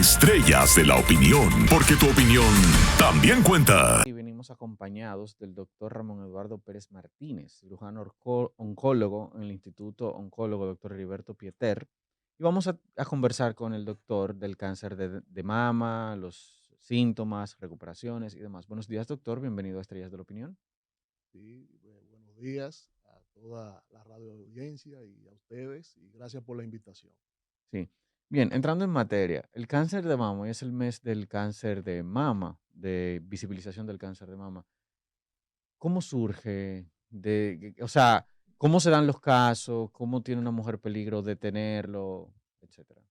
Estrellas de la opinión, porque tu opinión también cuenta. Y venimos acompañados del doctor Ramón Eduardo Pérez Martínez, cirujano oncólogo en el Instituto Oncólogo Dr. Heriberto Pieter. Y vamos a conversar con el doctor del cáncer de mama, los síntomas, recuperaciones y demás. Buenos días, doctor. Bienvenido a Estrellas de la Opinión. Sí, buenos días a toda la radio audiencia y a ustedes y gracias por la invitación. Sí. Bien, entrando en materia, el cáncer de mama, hoy es el mes del cáncer de mama, de visibilización del cáncer de mama. ¿Cómo surge? O sea, ¿cómo se dan los casos? ¿Cómo tiene una mujer peligro de tenerlo? Etcétera.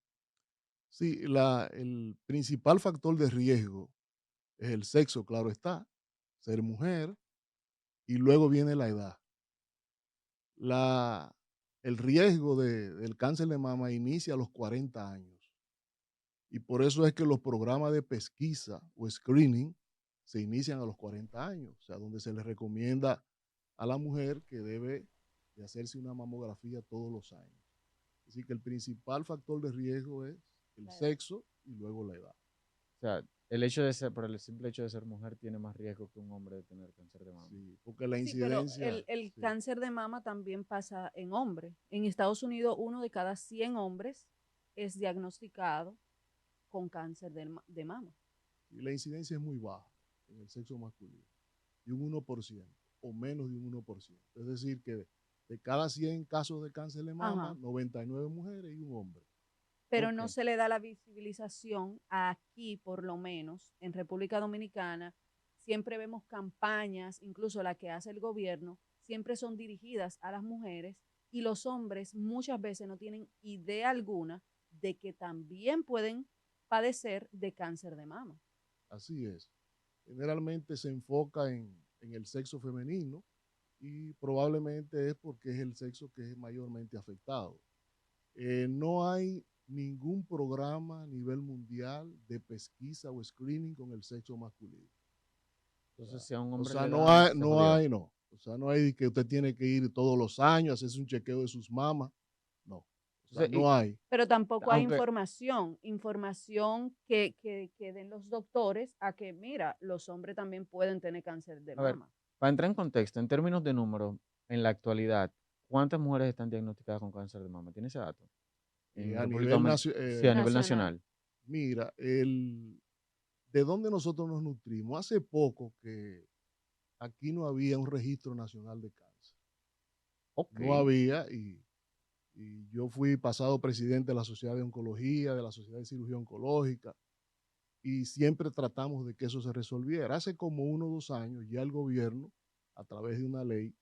Sí, el principal factor de riesgo es el sexo, claro está, ser mujer y luego viene la edad. La, el riesgo del cáncer de mama inicia a los 40 años y por eso es que los programas de pesquisa o screening se inician a los 40 años, o sea, donde se le recomienda a la mujer que debe de hacerse una mamografía todos los años. Así que el principal factor de riesgo es el sexo y luego la edad. O sea, el hecho de ser, por el simple hecho de ser mujer, tiene más riesgo que un hombre de tener cáncer de mama. Sí, porque la Sí, pero incidencia, el sí, cáncer de mama también pasa en hombres. En Estados Unidos, 1 de cada 100 hombres es diagnosticado con cáncer de mama. y la incidencia es muy baja en el sexo masculino, de un 1% o menos de un 1%. Es decir, que de cada 100 casos de cáncer de mama, Ajá. 99 mujeres y un hombre. Pero no Ok. se le da la visibilización aquí, por lo menos, en República Dominicana. Siempre vemos campañas, incluso la que hace el gobierno, siempre son dirigidas a las mujeres y los hombres muchas veces no tienen idea alguna de que también pueden padecer de cáncer de mama. Así es. Generalmente se enfoca en el sexo femenino y probablemente es porque es el sexo que es mayormente afectado. No hay ningún programa a nivel mundial de pesquisa o screening con el sexo masculino. Entonces, si a un O hombre sea, le no da, hay, se no jodió. hay, no. O sea, no hay que usted tiene que ir todos los años, hacerse un chequeo de sus mamas. No. O sea, Entonces, no hay. Pero tampoco hay aunque, información que den los doctores a que, mira, los hombres también pueden tener cáncer de a ver, mama. para entrar en contexto, en términos de número, en la actualidad, ¿cuántas mujeres están diagnosticadas con cáncer de mama? ¿Tiene ese dato? En A República nivel Dominicana, sí, a nivel Nacional. nacional. mira, ¿de dónde nosotros nos nutrimos? Hace poco que aquí no había un registro nacional de cáncer. Ok. No había y yo fui pasado presidente de la Sociedad de Oncología, de la Sociedad de Cirugía Oncológica, y siempre tratamos de que eso se resolviera. Hace como 1 o 2 años ya el gobierno, a través de una ley,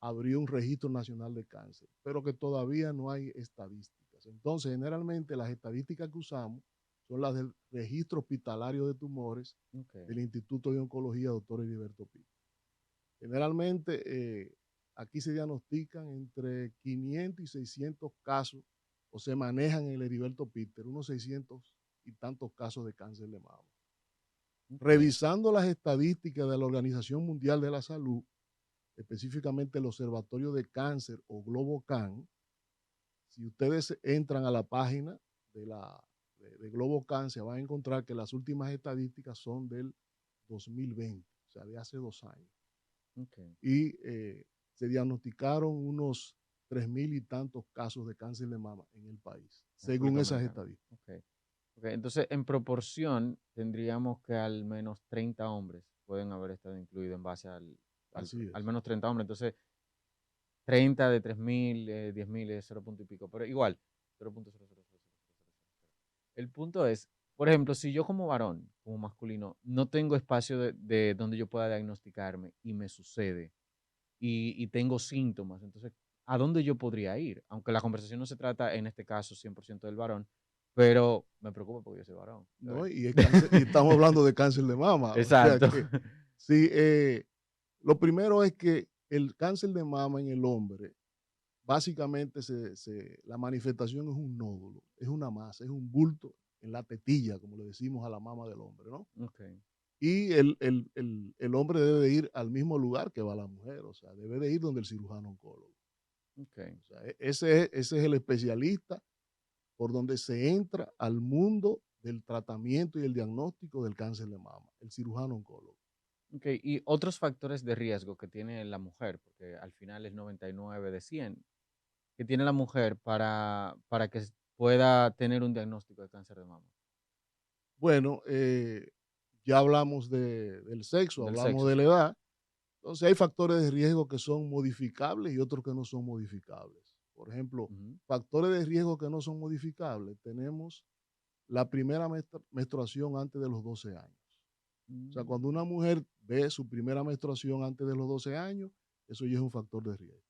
abrió un registro nacional de cáncer, pero que todavía no hay estadísticas. Entonces, generalmente las estadísticas que usamos son las del registro hospitalario de tumores Ok. del Instituto de Oncología, doctor Heriberto Pito. Generalmente, aquí se diagnostican entre 500 y 600 casos, o se manejan en el Heriberto Peter, unos 600 y tantos casos de cáncer de mama. Ok. Revisando las estadísticas de la Organización Mundial de la Salud, específicamente el Observatorio de Cáncer o GloboCan, si ustedes entran a la página de GloboCan, se van a encontrar que las últimas estadísticas son del 2020, o sea, de hace 2 años. Ok. Y se diagnosticaron unos 3,000 y tantos casos de cáncer de mama en el país, En República según esas Dominicana. estadísticas. Ok. Ok, entonces, en proporción, tendríamos que al menos 30 hombres pueden haber estado incluidos en base Así al es. menos 30 hombres. Entonces, 30 de 3.000, 10.000 es 0 punto y pico, pero igual, 0.0000000. El punto es, por ejemplo, si yo como varón, como masculino, no tengo espacio de donde yo pueda diagnosticarme y me sucede y tengo síntomas, entonces, ¿a dónde yo podría ir? Aunque la conversación no se trata en este caso 100% del varón, pero me preocupa porque yo soy varón, ¿No? ¿sabes? Y, es cáncer, y estamos hablando de cáncer de mama. O sea Exacto. que sí, lo primero es que el cáncer de mama en el hombre, básicamente la manifestación es un nódulo, es una masa, es un bulto en la tetilla, como le decimos a la mama del hombre, ¿no? Ok, Y el hombre debe de ir al mismo lugar que va la mujer, o sea, debe de ir donde el cirujano oncólogo. ok, O sea, ese es el especialista por donde se entra al mundo del tratamiento y el diagnóstico del cáncer de mama, el cirujano oncólogo. Ok, y otros factores de riesgo que tiene la mujer, porque al final es 99 de 100, que tiene la mujer para que pueda tener un diagnóstico de cáncer de mama, Bueno, ya hablamos del sexo, del hablamos sexo, de sí. la edad. Entonces hay factores de riesgo que son modificables y otros que no son modificables. Por ejemplo, Ujú. factores de riesgo que no son modificables. Tenemos la primera menstruación antes de los 12 años. O sea, Mm, cuando una mujer ve su primera menstruación antes de los 12 años, eso ya es un factor de riesgo.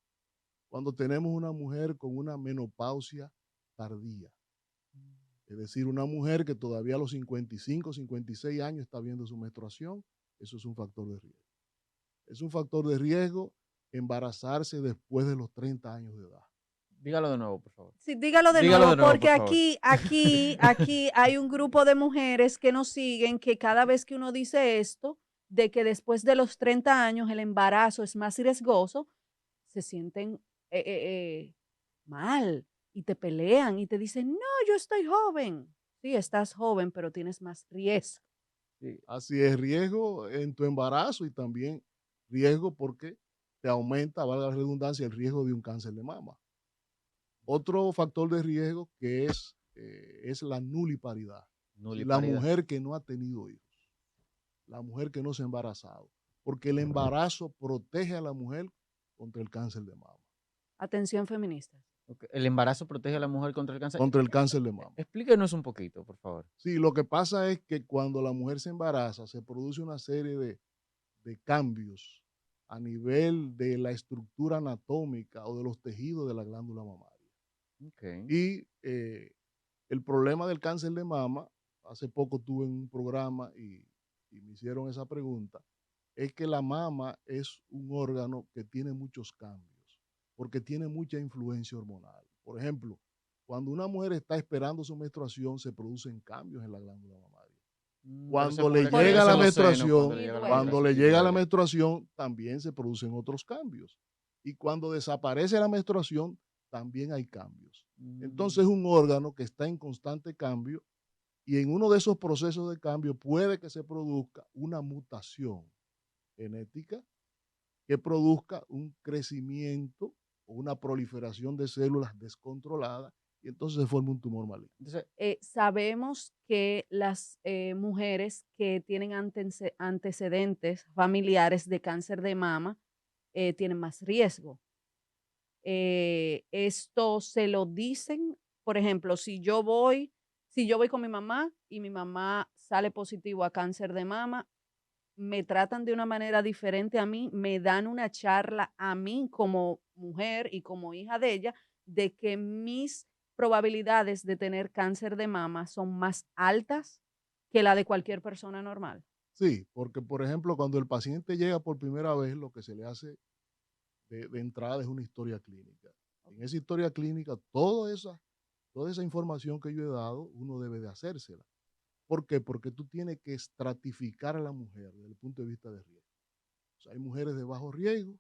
Cuando tenemos una mujer con una menopausia tardía, es decir, una mujer que todavía a los 55, 56 años está viendo su menstruación, eso es un factor de riesgo. Es un factor de riesgo embarazarse después de los 30 años de edad. Dígalo de nuevo, por favor. Sí, dígalo de Dígalo de nuevo, nuevo, porque por favor. aquí hay un grupo de mujeres que nos siguen que cada vez que uno dice esto, de que después de los 30 años el embarazo es más riesgoso, se sienten mal y te pelean y te dicen, no, yo estoy joven. Sí, estás joven, pero tienes más riesgo. Sí. Así es, riesgo en tu embarazo y también riesgo porque te aumenta, valga la redundancia, el riesgo de un cáncer de mama. Otro factor de riesgo que es la nuliparidad. Si la Nuliparidad. mujer que no ha tenido hijos, la mujer que no se ha embarazado, porque el embarazo protege a la mujer contra el cáncer de mama, Atención feministas. Ok, el embarazo protege a la mujer contra el cáncer. contra el cáncer de mama. Explíquenos un poquito, por favor. Sí, lo que pasa es que cuando la mujer se embaraza, se produce una serie de cambios a nivel de la estructura anatómica o de los tejidos de la glándula mamaria. Ok. Y el problema del cáncer de mama, hace poco tuve un programa y me hicieron esa pregunta, es que la mama es un órgano que tiene muchos cambios, porque tiene mucha influencia hormonal. Por ejemplo, cuando una mujer está esperando su menstruación, se producen cambios en la glándula mamaria. Por eso hay Cuando le mujeres que Por llega eso, la crecen los senos cuando menstruación, le y llega la duele. cuando menstruación le y llega la duele. menstruación, también se producen otros cambios. Y cuando desaparece la menstruación, también hay cambios. Entonces es Mm, un órgano que está en constante cambio y en uno de esos procesos de cambio puede que se produzca una mutación genética que produzca un crecimiento o una proliferación de células descontrolada y entonces se forma un tumor maligno. Entonces, Sabemos que las mujeres que tienen antecedentes familiares de cáncer de mama tienen más riesgo. Esto se lo dicen, por ejemplo, si yo voy con mi mamá y mi mamá sale positivo a cáncer de mama, me tratan de una manera diferente a mí, me dan una charla a mí como mujer y como hija de ella, de que mis probabilidades de tener cáncer de mama son más altas que la de cualquier persona normal. Sí, porque por ejemplo, cuando el paciente llega por primera vez, lo que se le hace de entrada es una historia clínica. En esa historia clínica, toda esa información que yo he dado, uno debe de hacérsela. ¿Por qué? Porque tú tienes que estratificar a la mujer desde el punto de vista de riesgo. O sea, hay mujeres de bajo riesgo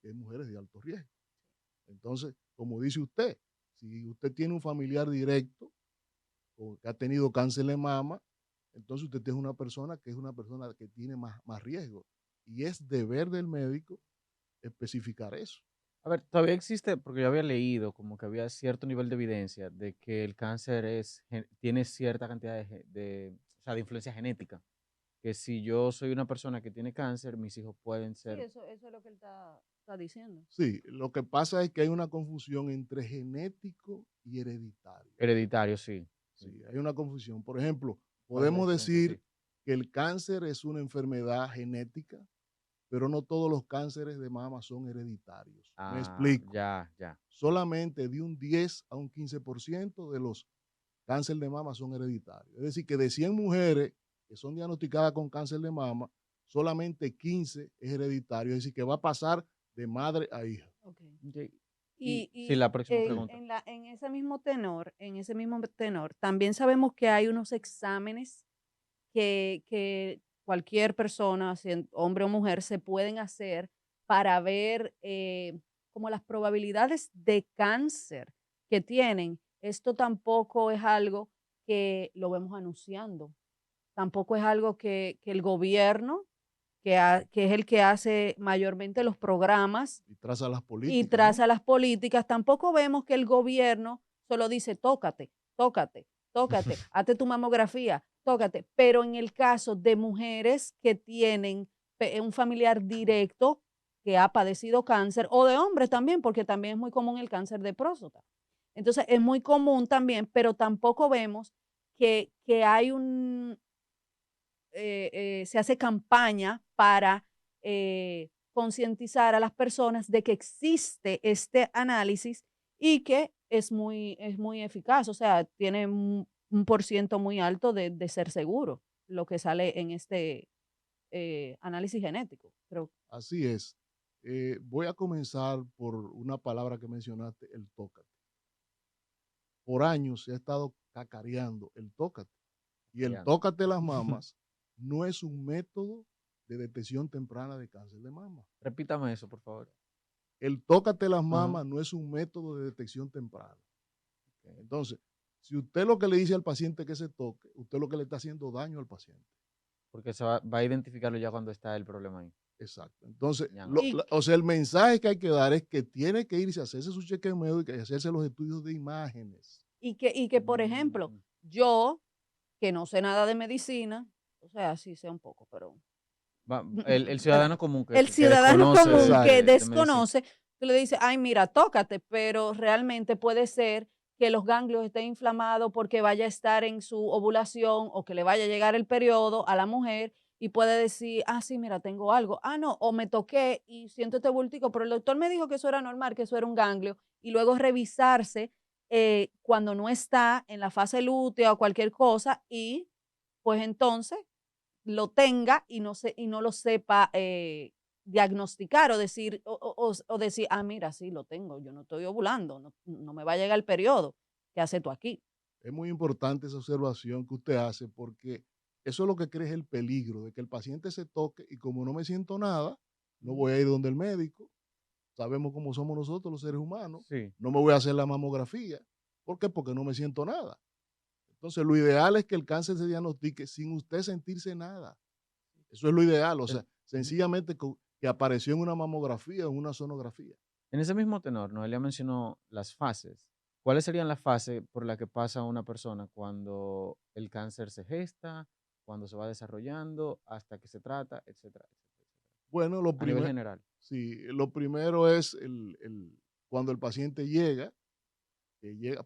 y hay mujeres de alto riesgo. Entonces, como dice usted, si usted tiene un familiar directo o que ha tenido cáncer de mama, entonces usted es una persona que tiene más riesgo. Y es deber del médico especificar eso. a ver, todavía existe, porque yo había leído como que había cierto nivel de evidencia de que el cáncer tiene cierta cantidad o sea, de influencia genética. Que si yo soy una persona que tiene cáncer, mis hijos pueden Sí, ser eso es lo que él está diciendo. Sí, lo que pasa es que hay una confusión entre genético y hereditario. hereditarios, sí. Sí. Sí, hay una confusión. Por ejemplo, ¿Cuál es la podemos diferencia? decir Sí. que el cáncer es una enfermedad genética, pero no todos los cánceres de mama son hereditarios. Me Ah, explico. ya, ya. Solamente de un 10 a un 15% de los cánceres de mama son hereditarios. Es decir, que de 100 mujeres que son diagnosticadas con cáncer de mama, solamente 15 es hereditario. Es decir, que va a pasar de madre a hija. Okay. Ok. Y, Sí, y la próxima pregunta. en ese mismo tenor, también sabemos que hay unos exámenes que cualquier persona, hombre o mujer, se pueden hacer para ver como las probabilidades de cáncer que tienen. Esto tampoco es algo que lo vemos anunciando. Tampoco es algo que el gobierno, que es el que hace mayormente los programas Y traza las y políticas, ¿no? traza las políticas, tampoco vemos que el gobierno solo dice tócate, tócate, tócate, hazte tu mamografía, tócate. Pero en el caso de mujeres que tienen un familiar directo que ha padecido cáncer, o de hombres también, porque también es muy común el cáncer de próstata. Entonces es muy común también, pero tampoco vemos que hay se hace campaña para concientizar a las personas de que existe este análisis y que es muy eficaz, o sea, tiene un por ciento muy alto de ser seguro lo que sale en este análisis genético. Creo. Así es. Voy a comenzar por una palabra que mencionaste, el tócate. Por años se ha estado cacareando el tócate. Y el Cacareando. tócate las mamas no es un método de detección temprana de cáncer de mama. Repítame eso, por favor. El tócate las Ajá. mamas no es un método de detección temprana. Entonces, si usted lo que le dice al paciente que se toque, usted lo que le está haciendo daño al paciente. Porque va a identificarlo ya cuando está el problema ahí. Exacto. Entonces, Ya no. o sea, el mensaje que hay que dar es que tiene que irse a hacerse su chequeo médico y hacerse los estudios de imágenes. Y que, por ejemplo, yo, que no sé nada de medicina, o sea, sí sé un poco, pero El ciudadano común el que ciudadano desconoce común Exacto. que de medicina. desconoce, tú le dices, ay, mira, tócate, pero realmente puede ser que los ganglios estén inflamados porque vaya a estar en su ovulación o que le vaya a llegar el periodo a la mujer y puede decir, ah, sí, mira, tengo algo. Ah, no, o me toqué y siento este bultico, pero el doctor me dijo que eso era normal, que eso era un ganglio, y luego revisarse cuando no está en la fase lútea o cualquier cosa y pues entonces lo tenga y no lo sepa diagnosticar o decir, o decir, ah, mira, sí, lo tengo, yo no estoy ovulando, no me va a llegar el periodo. ¿Qué haces tú aquí? Es muy importante esa observación que usted hace porque eso es lo que crea el peligro de que el paciente se toque y como no me siento nada, no voy a ir donde el médico. Sabemos cómo somos nosotros los seres humanos. Sí. No me voy a hacer la mamografía. ¿Por qué? Porque no me siento nada. Entonces, lo ideal es que el cáncer se diagnostique sin usted sentirse nada. Eso es lo ideal. O sea, sencillamente que apareció en una mamografía o en una sonografía. En ese mismo tenor, Noelia mencionó las fases. ¿Cuáles serían las fases por las que pasa una persona cuando el cáncer se gesta, cuando se va desarrollando, hasta que se trata, etcétera, etcétera? Bueno, A nivel general. sí, lo primero es cuando el paciente llega,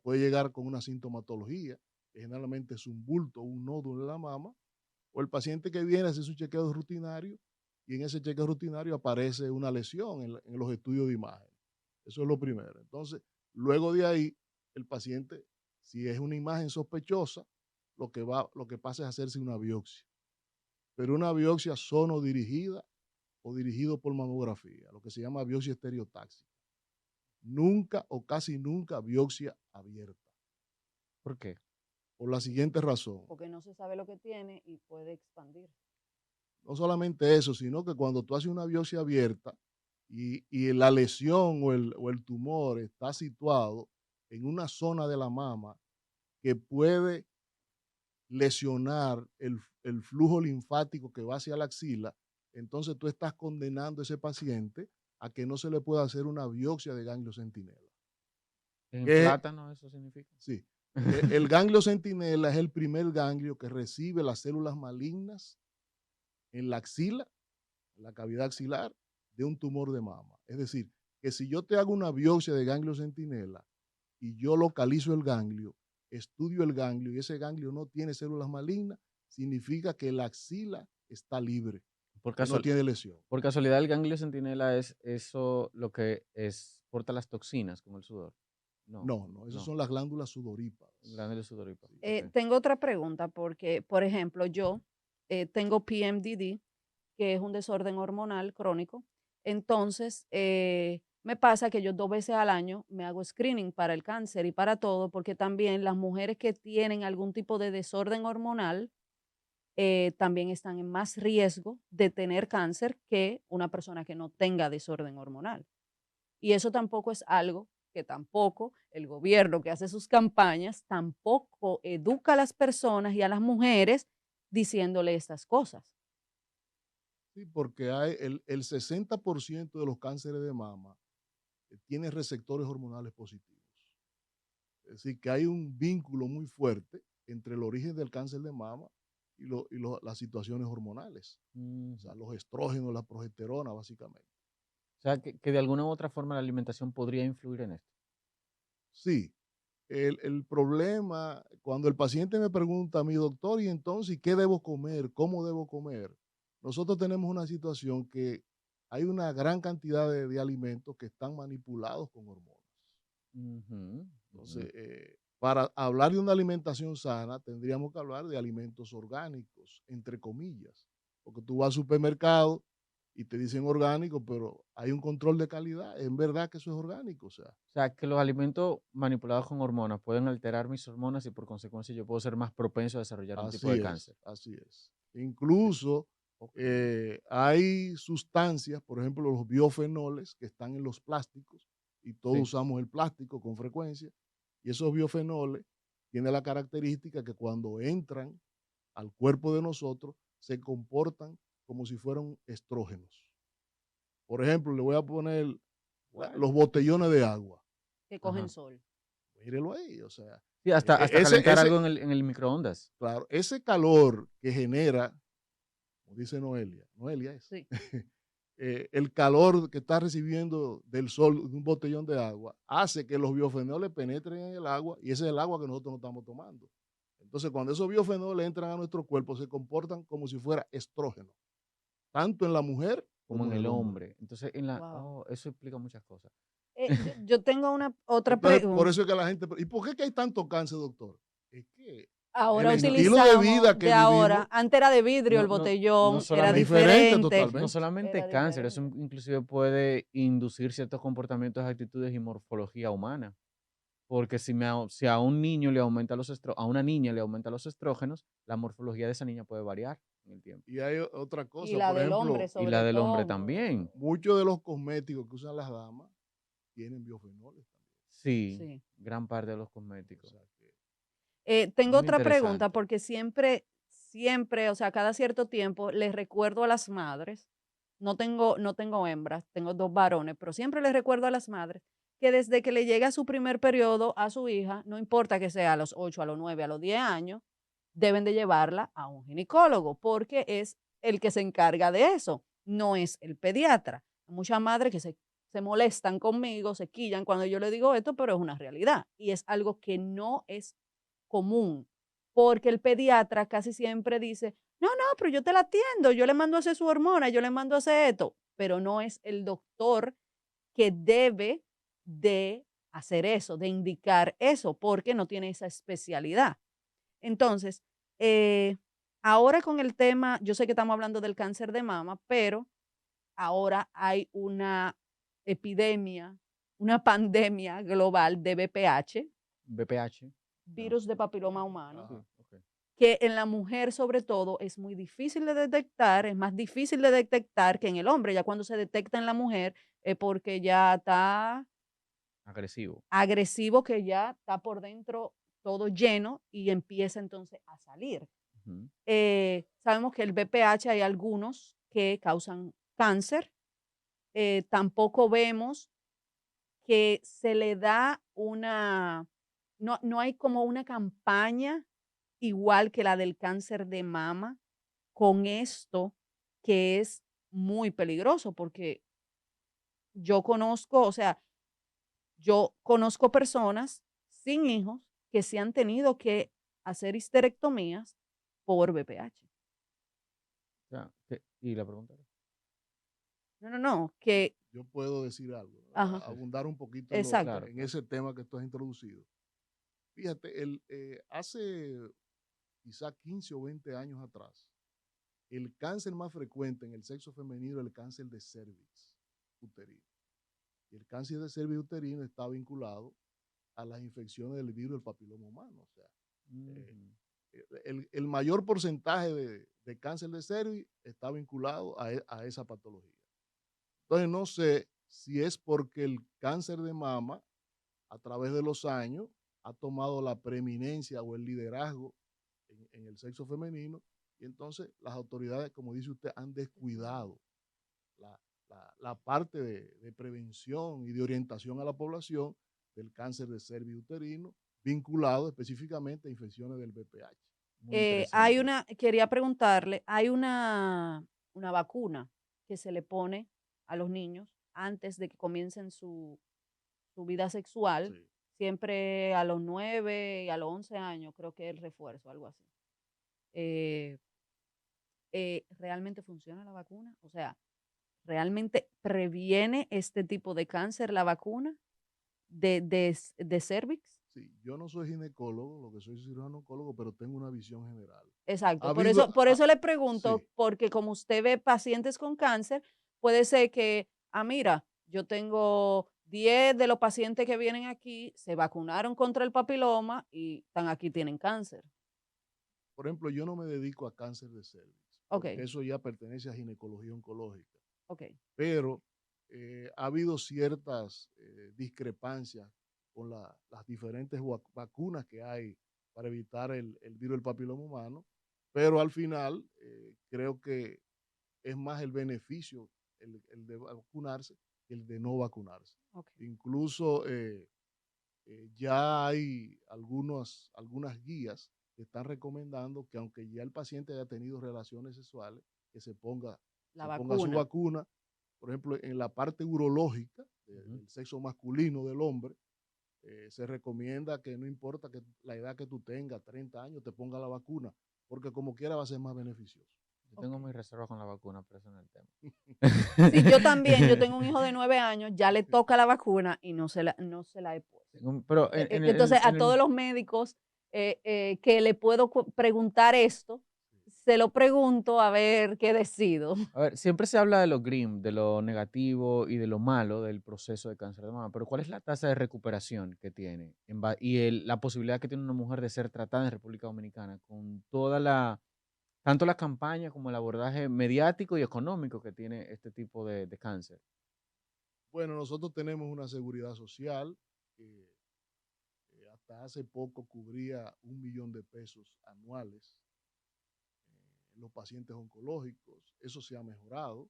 puede llegar con una sintomatología, que generalmente es un bulto, un nódulo en la mama, o el paciente que viene a hacer su chequeo rutinario y en ese chequeo rutinario aparece una lesión en los estudios de imagen. Eso es lo primero. Entonces, luego de ahí, el paciente, si es una imagen sospechosa, lo que pasa es hacerse una biopsia. Pero una biopsia sonodirigida o dirigido por mamografía, lo que se llama biopsia estereotáxica. Nunca o casi nunca biopsia abierta. ¿Por qué? Por la siguiente razón. Porque no se sabe lo que tiene y puede expandir. No solamente eso, sino que cuando tú haces una biopsia abierta y la lesión o el tumor está situado en una zona de la mama que puede lesionar el flujo linfático que va hacia la axila, entonces tú estás condenando a ese paciente a que no se le pueda hacer una biopsia de ganglio centinela. ¿En Que- plátano eso significa? Sí. El ganglio centinela es el primer ganglio que recibe las células malignas en la axila, en la cavidad axilar, de un tumor de mama. Es decir, que si yo te hago una biopsia de ganglio centinela y yo localizo el ganglio, estudio el ganglio y ese ganglio no tiene células malignas, significa que la axila está libre, Por, que no tiene lesión. por casualidad, el ganglio centinela es eso lo que porta las toxinas con el sudor. No, esas son las glándulas sudoríparas. Glándulas sudoríparas. Ok. Tengo otra pregunta porque, por ejemplo, yo tengo PMDD, que es un desorden hormonal crónico. Entonces, me pasa que yo 2 veces al año me hago screening para el cáncer y para todo, porque también las mujeres que tienen algún tipo de desorden hormonal también están en más riesgo de tener cáncer que una persona que no tenga desorden hormonal. Y eso tampoco es algo que tampoco el gobierno que hace sus campañas tampoco educa a las personas y a las mujeres diciéndole estas cosas. Sí, porque hay el 60% de los cánceres de mama tiene receptores hormonales positivos. Es decir, que hay un vínculo muy fuerte entre el origen del cáncer de mama y las situaciones hormonales. O sea, los estrógenos, la progesterona, básicamente. O sea, que de alguna u otra forma la alimentación podría influir en esto. Sí, el problema, cuando el paciente me pregunta a mi doctor, ¿y entonces qué debo comer? ¿Cómo debo comer? Nosotros tenemos una situación que hay una gran cantidad de alimentos que están manipulados con hormonas. Ujú, Entonces, ujú. para hablar de una alimentación sana, tendríamos que hablar de alimentos orgánicos, entre comillas, porque tú vas al supermercado y te dicen orgánico, pero hay un control de calidad. En verdad que eso es orgánico, o sea, O sea, que los alimentos manipulados con hormonas pueden alterar mis hormonas y por consecuencia yo puedo ser más propenso a desarrollar un tipo de así es, cáncer. así es. Incluso Ok. hay sustancias, por ejemplo, los biofenoles que están en los plásticos y todos Sí. usamos el plástico con frecuencia. Y esos biofenoles tienen la característica que cuando entran al cuerpo de nosotros se comportan como si fueran estrógenos. Por ejemplo, le voy a poner What? los botellones de agua. Que cogen Ajá. sol. Mírelo ahí, o sea, Sí, hasta ese, calentar ese, algo en el microondas. claro, ese calor que genera, como dice Noelia, Noelia es, Sí. el calor que está recibiendo del sol de un botellón de agua hace que los biofenoles penetren en el agua y ese es el agua que nosotros no estamos tomando. Entonces, cuando esos biofenoles entran a nuestro cuerpo, se comportan como si fuera estrógeno, tanto en la mujer Como como en en el el hombre. hombre. Entonces, Wow. eso explica muchas cosas. Yo tengo una otra Entonces, por pregunta. eso es que la gente, ¿y por qué que hay tanto cáncer, doctor? Es que el Ahora estilo de utilizamos vida que de ahora, vivimos antes era de vidrio el No, no botellón, era es solamente, diferente diferente, no totalmente. solamente era cáncer, eso diferente. inclusive puede inducir ciertos comportamientos, actitudes y morfología humana. Porque si a un niño le aumenta a una niña le aumenta los estrógenos, la morfología de esa niña puede variar en el tiempo. Y hay otra Y cosa, la por del hombre ejemplo, Y la sobre del hombre todo. también. muchos de los cosméticos que usan las damas tienen biofenoles también. Sí, Sí. gran parte de los O cosméticos. sea que Tengo Muy otra pregunta interesante. porque siempre, o sea, cada cierto tiempo les recuerdo a las madres, no tengo hembras, tengo 2 varones, pero siempre les recuerdo a las madres que desde que le llega su primer periodo a su hija, no importa que sea a los 8, a los 9, a los 10 años, deben de llevarla a un ginecólogo porque es el que se encarga de eso, no es el pediatra. Hay muchas madres que se molestan conmigo, se quillan cuando yo le digo esto, pero es una realidad y es algo que no es común, porque el pediatra casi siempre dice, no, no, pero yo te la atiendo, yo le mando a hacer su hormona, yo le mando a hacer esto, pero no es el doctor que debe de hacer eso, de indicar eso, porque no tiene esa especialidad. Entonces, eh, ahora con el tema, yo sé que estamos hablando del cáncer de mama, pero ahora hay una epidemia, una pandemia global de VPH, BPH. Ya. virus de papiloma humano, Sí, ajá. ok. que en la mujer sobre todo es muy difícil de detectar, es más difícil de detectar que en el hombre. Ya cuando se detecta en la mujer es porque ya está Agresivo. agresivo, que ya está por dentro todo lleno y empieza entonces a salir. Ujú. Sabemos que el VPH hay algunos que causan cáncer. Tampoco vemos que se le da no hay como una campaña igual que la del cáncer de mama con esto, que es muy peligroso, porque yo conozco, o sea, yo conozco personas sin hijos que se han tenido que hacer histerectomías por VPH. Ya, y la pregunta era. No, no, no, que, Yo puedo decir algo, ajá, Sí, abundar un poquito exacto. claro, en claro. ese tema que tú has introducido. Fíjate, hace quizá 15 o 20 años atrás, el cáncer más frecuente en el sexo femenino era el cáncer de cervix uterino. Y el cáncer de cervix uterino está vinculado a las infecciones del virus del papiloma humano. O sea, eh, Ujú. el mayor porcentaje de cáncer de cervix está vinculado a esa patología. Entonces, no sé si es porque el cáncer de mama a través de los años ha tomado la preeminencia o el liderazgo en el sexo femenino, y entonces las autoridades, como dice usted, han descuidado la, la parte de prevención y de orientación a la población del cáncer de cerviuterino, vinculado específicamente a infecciones del VPH. Muy interesante. Quería preguntarle, hay una vacuna que se le pone a los niños antes de que comiencen su vida sexual, Sí. siempre a los 9 y a los 11 años, creo que es el refuerzo, algo así. Eh, ¿Realmente funciona la vacuna? O sea, ¿realmente previene este tipo de cáncer la vacuna de cervix? Sí, yo no soy ginecólogo, lo que soy cirujano oncólogo, pero tengo una visión general. Ha Exacto, habido, por ah, eso le pregunto, sí, porque como usted ve pacientes con cáncer, puede ser que, mira, yo tengo 10 de los pacientes que vienen aquí, se vacunaron contra el papiloma y están aquí, tienen cáncer. por ejemplo, yo no me dedico a cáncer de cervix, Ok, porque eso ya pertenece a ginecología oncológica, ok, pero ha habido ciertas discrepancias con las diferentes vacunas que hay para evitar el virus del papiloma humano, pero al final creo que es más el beneficio el de vacunarse que el de no vacunarse. ok. Incluso ya hay algunas guías que están recomendando que aunque ya el paciente haya tenido relaciones sexuales, que La se ponga su vacuna. vacuna. Por ejemplo, en la parte urológica del sexo masculino del hombre, se recomienda que no importa que la edad que tú tengas, 30 años, te ponga la vacuna, porque como quiera va a ser más beneficioso. Yo Ok. tengo mis reservas con la vacuna, pero eso no es el tema. Sí, yo también, yo tengo un hijo de 9 años, ya le toca la vacuna y no se la he puesto. Pero Entonces, a todos los médicos que le puedo preguntar esto, se lo pregunto a ver qué decido. a ver, siempre se habla de lo grim, de lo negativo y de lo malo del proceso de cáncer de mama, pero ¿cuál es la tasa de recuperación que tiene y la posibilidad que tiene una mujer de ser tratada en República Dominicana con tanto la campaña como el abordaje mediático y económico que tiene este tipo de cáncer? Bueno, nosotros tenemos una seguridad social que hasta hace poco cubría 1 millón de pesos anuales en los pacientes oncológicos. Eso se ha mejorado.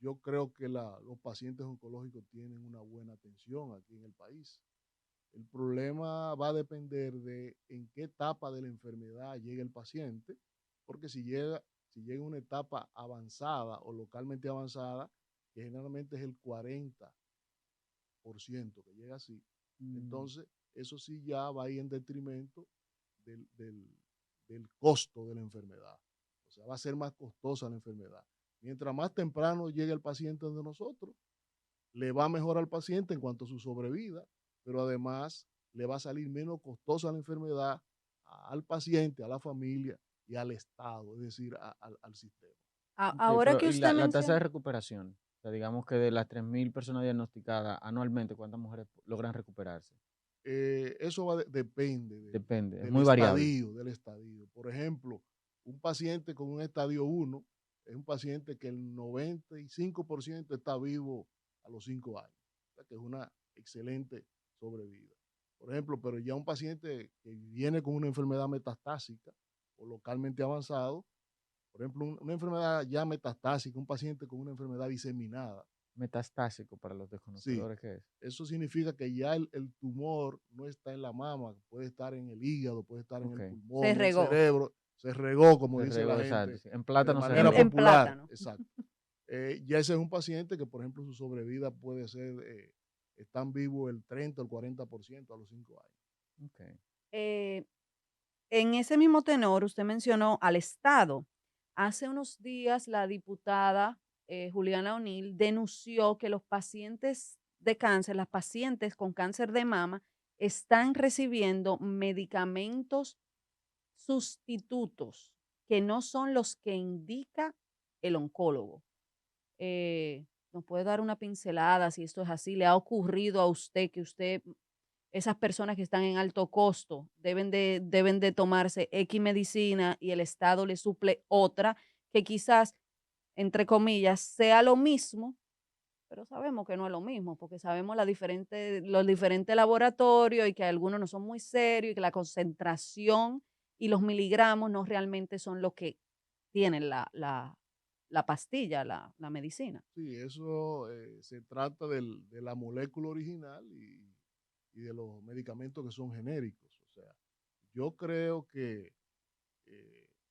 Yo creo que los pacientes oncológicos tienen una buena atención aquí en el país. El problema va a depender de en qué etapa de la enfermedad llegue el paciente, porque si llega a una etapa avanzada o localmente avanzada, que generalmente es el 40% que llega así, entonces eso sí ya va a ir en detrimento del costo de la enfermedad. O sea, va a ser más costosa la enfermedad. Mientras más temprano llegue el paciente donde nosotros, le va mejor al paciente en cuanto a su sobrevida, pero además le va a salir menos costosa la enfermedad al paciente, a la familia y al Estado, es decir, al sistema. Ok, Ahora pero que ¿y usted la tasa de menciona, recuperación? O sea, digamos que de las 3.000 personas diagnosticadas anualmente, ¿cuántas mujeres logran recuperarse? Eso depende Depende, es del muy variable. estadio. Por ejemplo, un paciente con un estadio 1 es un paciente que el 95% está vivo a los 5 años, o sea, que es una excelente sobrevida. Por ejemplo, pero ya un paciente que viene con una enfermedad metastásica o localmente avanzado, por ejemplo, una enfermedad ya metastásica, un paciente con una enfermedad diseminada, Metastásico para los sí, desconocedores, ¿qué es? eso significa que ya el tumor no está en la mama, puede estar en el hígado, puede estar en Ok, el se pulmón, en el regó cerebro, se regó, como se dice regó, la exacto. gente Sí. En de plátano se manera regó. en popular, plátano. exacto. Ya ese es un paciente que, por ejemplo, su sobrevida puede ser, están vivos el 30 o el 40% a los 5 años. Ok. Eh, en ese mismo tenor, usted mencionó al Estado. Hace unos días la diputada Juliana O'Neill denunció que los pacientes de cáncer, las pacientes con cáncer de mama, están recibiendo medicamentos sustitutos que no son los que indica el oncólogo. ¿Nos puede dar una pincelada si esto es así? ¿Le ha ocurrido a usted que esas personas que están en alto costo deben de tomarse X medicina y el Estado le suple otra que quizás, entre comillas, sea lo mismo, pero sabemos que no es lo mismo, porque sabemos los diferentes laboratorios y que algunos no son muy serios y que la concentración y los miligramos no realmente son lo que tienen la pastilla, la medicina. Sí, eso se trata de la molécula original y de los medicamentos que son genéricos. O sea, yo creo que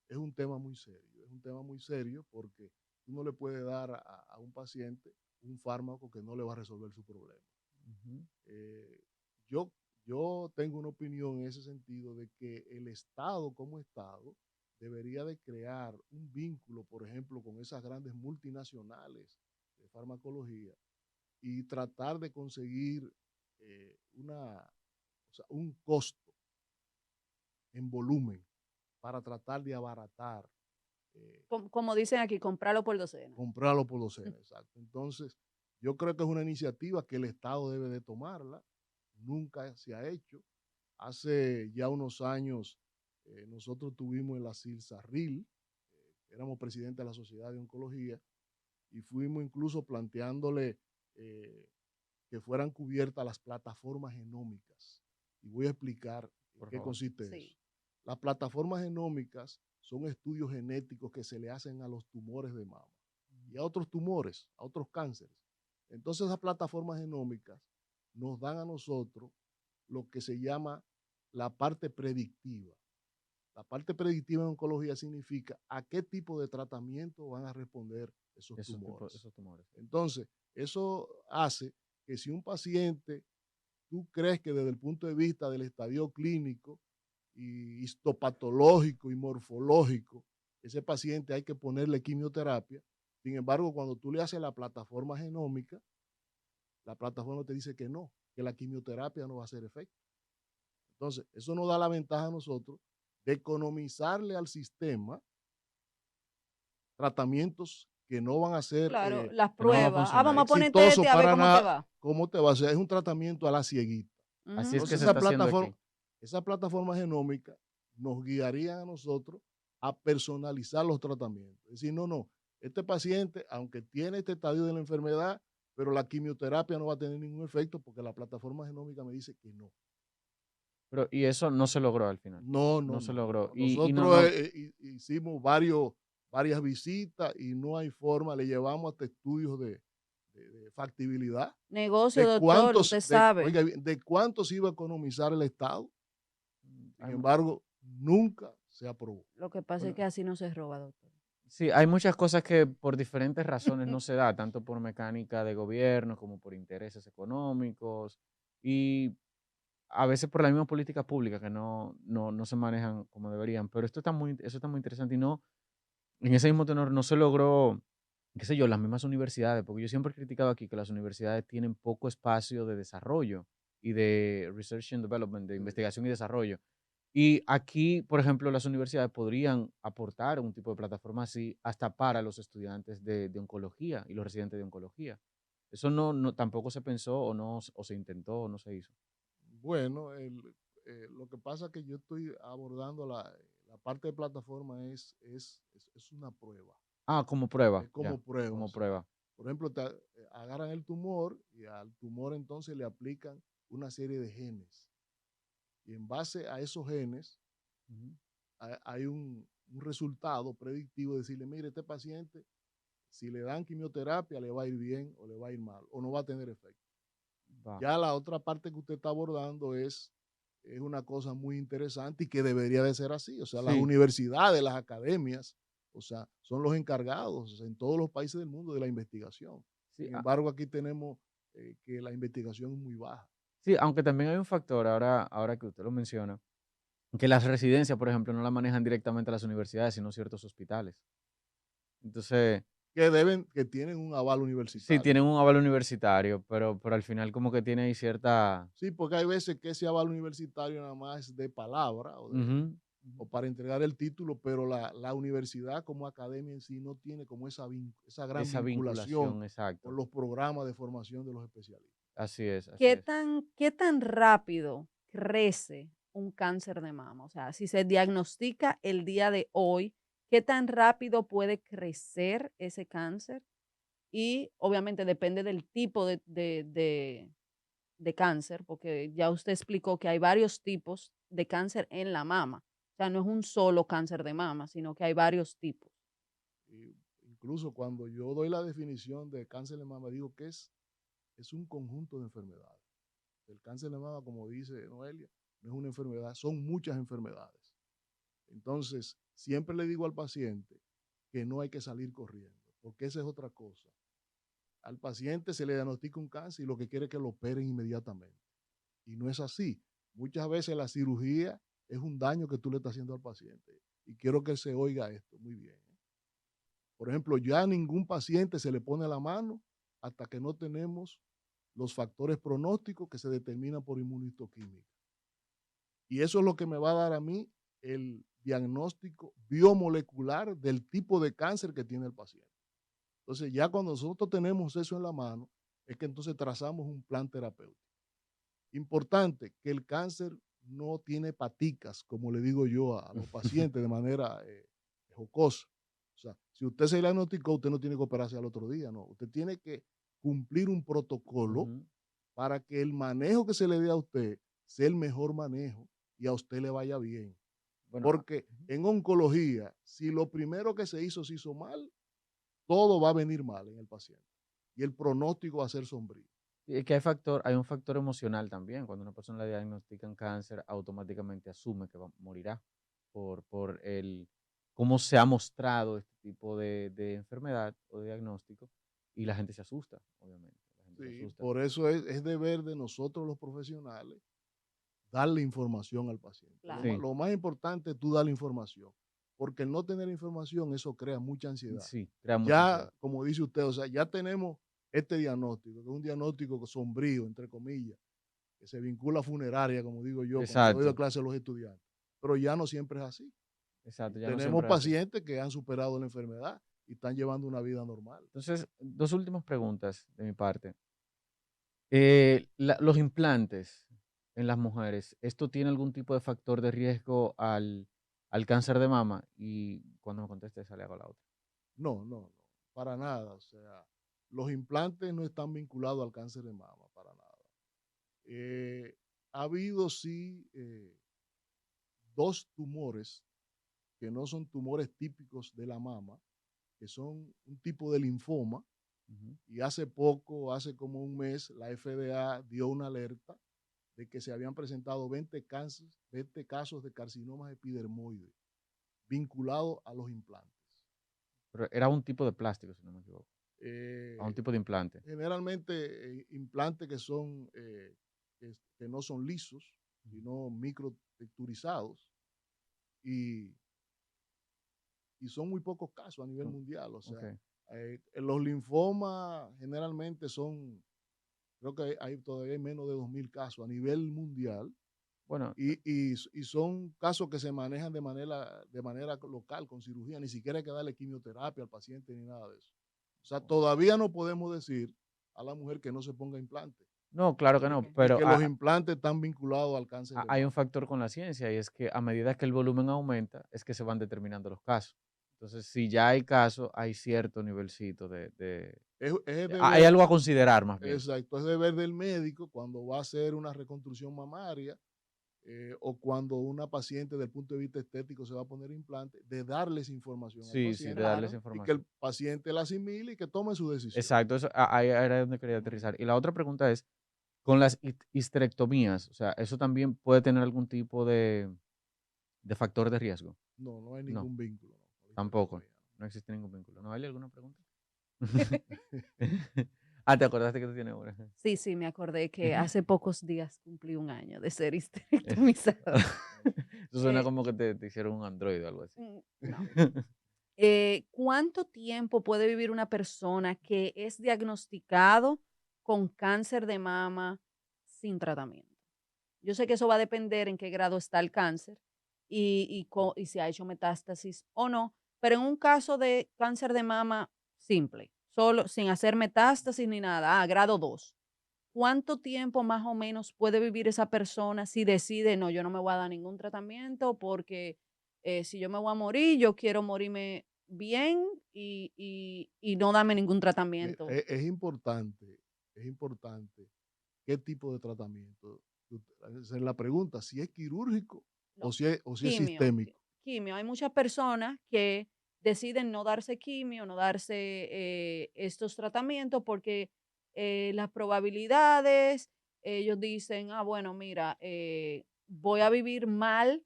es un tema muy serio. Es un tema muy serio porque tú no le puedes dar a un paciente un fármaco que no le va a resolver su problema. Ujú. Eh, yo, yo tengo una opinión en ese sentido de que el Estado como Estado debería de crear un vínculo, por ejemplo, con esas grandes multinacionales de farmacología y tratar de conseguir un costo en volumen para tratar de abaratar, Como dicen aquí, comprarlo por docena. comprarlo por docena, exacto. Entonces, yo creo que es una iniciativa que el Estado debe de tomarla, nunca se ha hecho. Hace ya unos años nosotros tuvimos el ASIL Sarril, éramos presidente de la Sociedad de Oncología y fuimos incluso planteándole eh, que fueran cubiertas las plataformas genómicas. Y voy a explicar en Por qué favor. consiste Sí. eso. Las plataformas genómicas son estudios genéticos que se le hacen a los tumores de mama y a otros tumores, a otros cánceres. Entonces esas plataformas genómicas nos dan a nosotros lo que se llama la parte predictiva. La parte predictiva en oncología significa a qué tipo de tratamiento van a responder esos tumores. Esos tumores. Entonces, eso hace que si un paciente, tú crees que desde el punto de vista del estadio clínico y histopatológico y morfológico, ese paciente hay que ponerle quimioterapia. Sin embargo, cuando tú le haces la plataforma genómica, la plataforma te dice que no, que la quimioterapia no va a hacer efecto. Entonces, eso nos da la ventaja a nosotros de economizarle al sistema tratamientos que no van a ser Claro, las Que no van a pruebas. funcionar. Vamos a ponerte exitosos a ver para cómo te nada. va. ¿Cómo te va a hacer? Es un tratamiento a la cieguita. Así es Ujú. que Entonces, se está haciendo aquí. esa plataforma genómica nos guiarían a nosotros a personalizar los tratamientos. Es decir, no, este paciente, aunque tiene este estadio de la enfermedad, pero la quimioterapia no va a tener ningún efecto porque la plataforma genómica me dice que no. Y eso no se logró al final. No, No no, se no, no, logró. no. Y no, Nosotros no, hicimos varias visitas y no hay forma, le llevamos hasta estudios de factibilidad, Negocio, doctor, usted sabe. oiga bien, de cuánto se iba a economizar el Estado. Sin hay, embargo, nunca se aprobó. Lo que pasa es bueno, que así no se roba, doctor. sí, hay muchas cosas que por diferentes razones no se da, tanto por mecánica de gobierno como por intereses económicos y a veces por la misma política pública que no se manejan como deberían. Pero eso está muy interesante y en ese mismo tenor no se logró, qué sé yo, las mismas universidades, porque yo siempre he criticado aquí que las universidades tienen poco espacio de desarrollo y de research and development, de investigación y desarrollo. Y aquí, por ejemplo, las universidades podrían aportar un tipo de plataforma así hasta para los estudiantes de oncología y los residentes de oncología. Eso tampoco se pensó o se intentó o no se hizo. Bueno, lo que pasa es que yo estoy abordando la parte de plataforma es una prueba. Ah, como prueba, Es ya, como prueba, como o sea, prueba. por ejemplo, agarran el tumor y al tumor entonces le aplican una serie de genes. Y en base a esos genes Ujú. hay un resultado predictivo de decirle, mire, este paciente, si le dan quimioterapia, le va a ir bien o le va a ir mal, o no va a tener efecto. Va. Ya la otra parte que usted está abordando es una cosa muy interesante y que debería de ser así. O sea, las Sí, universidades, las academias, o sea, son los encargados, o sea, en todos los países del mundo de la investigación. sí, Sin embargo, aquí tenemos que la investigación es muy baja. sí, aunque también hay un factor, ahora que usted lo menciona, que las residencias, por ejemplo, no las manejan directamente las universidades, sino ciertos hospitales. Entonces, Que tienen un aval sí, universitario. tienen un aval universitario, pero al final como que tiene ahí cierta... Sí, porque hay veces que ese aval universitario nada más es de palabra Ujú, o ujú. para entregar el título, pero la universidad como academia en sí no tiene como esa gran Esa vinculación vinculación, con exacto. los programas de formación de los especialistas. Así es, así ¿Qué es. tan rápido crece un cáncer de mama? O sea, si se diagnostica el día de hoy, ¿qué tan rápido puede crecer ese cáncer? y obviamente depende del tipo de cáncer, porque ya usted explicó que hay varios tipos de cáncer en la mama. O sea, no es un solo cáncer de mama, sino que hay varios tipos. Y incluso cuando yo doy la definición de cáncer de mama, digo que es un conjunto de enfermedades. El cáncer de mama, como dice Noelia, no es una enfermedad, son muchas enfermedades. Entonces, siempre le digo al paciente que no hay que salir corriendo, porque esa es otra cosa. Al paciente se le diagnostica un cáncer y lo que quiere es que lo operen inmediatamente. Y no es así. Muchas veces la cirugía es un daño que tú le estás haciendo al paciente. Y quiero que se oiga esto muy bien. Por ejemplo, ya a ningún paciente se le pone la mano hasta que no tenemos los factores pronósticos que se determinan por inmunistoquímica. Y eso es lo que me va a dar a mí el diagnóstico biomolecular del tipo de cáncer que tiene el paciente. Entonces, ya cuando nosotros tenemos eso en la mano, es que entonces trazamos un plan terapéutico. Importante que el cáncer no tiene paticas, como le digo yo a los pacientes de manera jocosa. O sea, si usted se diagnosticó, usted no tiene que operarse al otro día, no. Usted tiene que cumplir un protocolo para que el manejo que se le dé a usted sea el mejor manejo y a usted le vaya bien. Bueno, Porque en oncología, si lo primero que se hizo mal, todo va a venir mal en el paciente. Y el pronóstico va a ser sombrío. y que hay un factor emocional también. Cuando una persona le diagnostican cáncer, automáticamente asume que morirá por cómo se ha mostrado este tipo de enfermedad o de diagnóstico, y la gente se asusta, obviamente. La gente se Sí, asusta. por eso es deber de nosotros los profesionales darle información al paciente. Claro. Sí, Lo más importante es tú darle información, porque el no tener información, eso crea mucha ansiedad. sí, crea mucha Ya, ansiedad. como dice usted, o sea, ya tenemos este diagnóstico, que es un diagnóstico sombrío, entre comillas, que se vincula a funeraria, como digo yo, cuando le doy Exacto, clase a los estudiantes. Pero ya no siempre es así. exacto, ya no Tenemos siempre es así. pacientes que han superado la enfermedad y están llevando una vida normal. Entonces, dos últimas preguntas de mi parte. Los implantes en las mujeres, ¿esto tiene algún tipo de factor de riesgo al cáncer de mama? Y cuando me conteste esa, le hago la otra. No, para nada. O sea, los implantes no están vinculados al cáncer de mama, para nada. Ha habido, sí, dos tumores que no son tumores típicos de la mama, que son un tipo de linfoma. Ujú. Y hace poco, hace como un mes, la FDA dio una alerta de que se habían presentado 20 casos de carcinomas epidermoides vinculados a los implantes. Pero era un tipo de plástico, si no me equivoco. A un Eh, tipo de implante. Generalmente implantes que son que no son lisos, Ujú. sino microtexturizados y, y son muy pocos casos a nivel Mm, mundial. O Ok. sea, los linfomas generalmente son, creo que hay todavía menos de 2.000 casos a nivel mundial Bueno, y son casos que se manejan de manera local con cirugía, ni siquiera hay que darle quimioterapia al paciente ni nada de eso. O sea, todavía no podemos decir a la mujer que no se ponga implante no, claro que no, Ok. y pero que los implantes están vinculados al cáncer de hay un mama. factor con la ciencia, y es que a medida que el volumen aumenta, es que se van determinando los casos. Entonces, si ya hay casos, hay cierto nivelcito Es hay deber, algo a considerar más bien. exacto, es deber del médico cuando va a hacer una reconstrucción mamaria o cuando una paciente desde el punto de vista estético se va a poner implante, de darles información al Sí, sí, de paciente darles Claro. y que el información. paciente la asimile y que tome su decisión. Exacto, eso, ahí era donde quería aterrizar. Y la otra pregunta es, con las histerectomías, o sea, ¿eso también puede tener algún tipo de factor de riesgo? No, no hay No, ningún vínculo, no, con la tampoco. histerectomía, No existe ningún vínculo. ¿No hay alguna pregunta? no. ¿Te acordaste que tú tienes una? Sí, sí, me acordé que hace pocos días cumplí un año de ser histerectomizada. Eso suena Eh, como que te hicieron un androide o algo así. no. ¿Cuánto tiempo puede vivir una persona que es diagnosticado con cáncer de mama sin tratamiento? Yo sé que eso va a depender en qué grado está el cáncer y si ha hecho metástasis o no, pero en un caso de cáncer de mama simple, solo sin hacer metástasis ni nada, grado 2, ¿cuánto tiempo más o menos puede vivir esa persona si decide, no, yo no me voy a dar ningún tratamiento porque si yo me voy a morir, yo quiero morirme bien y no darme ningún tratamiento. Es importante qué tipo de tratamiento. Esa es la pregunta, si es quirúrgico No, o si es quimio, sistémico. quimio. Hay muchas personas que deciden no darse quimio, no darse estos tratamientos porque las probabilidades, ellos dicen, bueno, mira, voy a vivir mal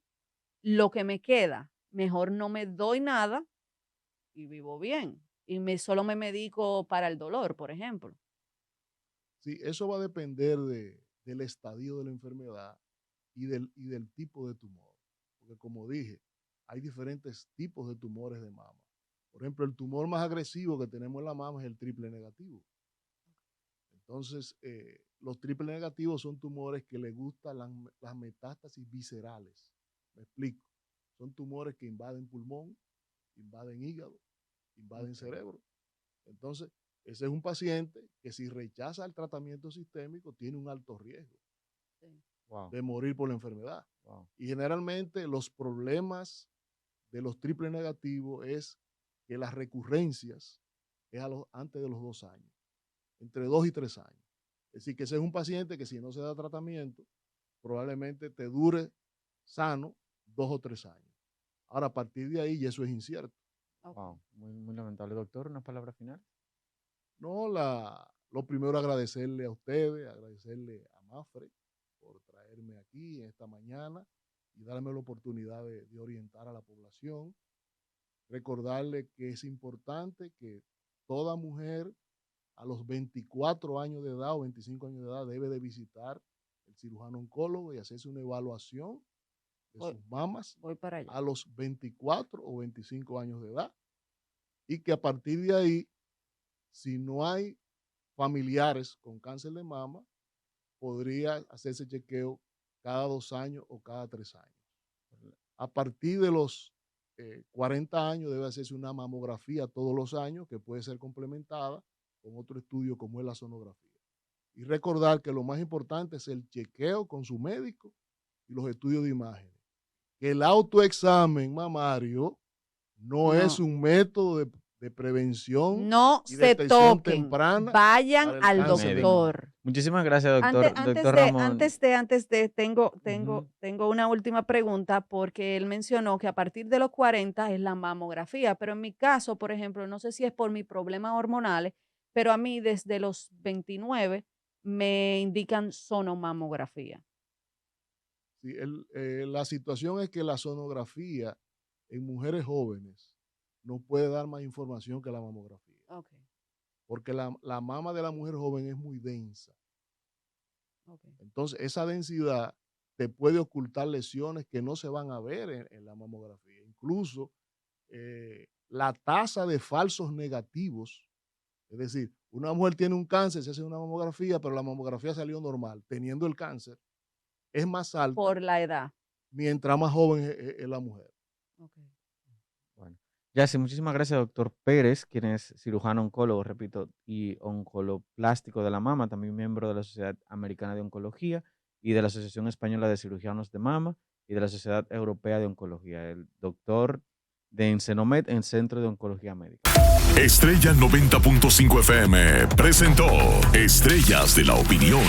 lo que me queda. Mejor no me doy nada y vivo bien. Y solo me medico para el dolor, por ejemplo. Sí, eso va a depender del estadio de la enfermedad y del tipo de tumor. Porque como dije, hay diferentes tipos de tumores de mama. Por ejemplo, el tumor más agresivo que tenemos en la mama es el triple negativo. Entonces, los triple negativos son tumores que les gustan las metástasis viscerales. Me explico. Son tumores que invaden pulmón, invaden hígado, invaden cerebro. Entonces, ese es un paciente que si rechaza el tratamiento sistémico tiene un alto riesgo de morir por la enfermedad. Y generalmente los problemas de los triple negativos es que las recurrencias es antes de los 2 años, entre 2 y 3 años. Es decir, que ese es un paciente que si no se da tratamiento, probablemente te dure sano 2 o 3 años. Ahora, a partir de ahí, y eso es incierto. Wow, muy lamentable. Doctor, ¿una palabra final? No, lo primero agradecerle a ustedes, agradecerle a Mafre por traerme aquí esta mañana y darme la oportunidad de orientar a la población. Recordarle que es importante que toda mujer a los 24 años de edad o 25 años de edad debe de visitar el cirujano oncólogo y hacerse una evaluación de sus mamas Voy para allá. a los 24 o 25 años de edad y que a partir de ahí, si no hay familiares con cáncer de mama, podría hacerse chequeo cada 2 años o cada 3 años. A partir de los 40 años debe hacerse una mamografía todos los años que puede ser complementada con otro estudio como es la sonografía. Y recordar que lo más importante es el chequeo con su médico y los estudios de imágenes. Que el autoexamen mamario no es un método de prevención no y se detección toquen, temprana vayan para el al cáncer de doctor. Muchísimas gracias, doctor. Doctor Ramón. Antes de, tengo una última pregunta porque él mencionó que a partir de los 40 es la mamografía, pero en mi caso, por ejemplo, no sé si es por mis problemas hormonales, pero a mí desde los 29 me indican sonomamografía. Sí, la situación es que la sonografía en mujeres jóvenes no puede dar más información que la mamografía. Okay. Porque la mama de la mujer joven es muy densa. Okay. Entonces, esa densidad te puede ocultar lesiones que no se van a ver en la mamografía. Incluso la tasa de falsos negativos, es decir, una mujer tiene un cáncer, se hace una mamografía, pero la mamografía salió normal, teniendo el cáncer, es más alta. Por la edad. Mientras más joven es la mujer. Okay. Bueno, Yacy, muchísimas gracias, doctor Pérez, quien es cirujano oncólogo, repito, y oncoloplástico de la mama, también miembro de la Sociedad Americana de Oncología y de la Asociación Española de Cirujanos de Mama y de la Sociedad Europea de Oncología, el doctor de Ensenomed en Centro de Oncología Médica. Estrella 90.5 FM presentó Estrellas de la Opinión.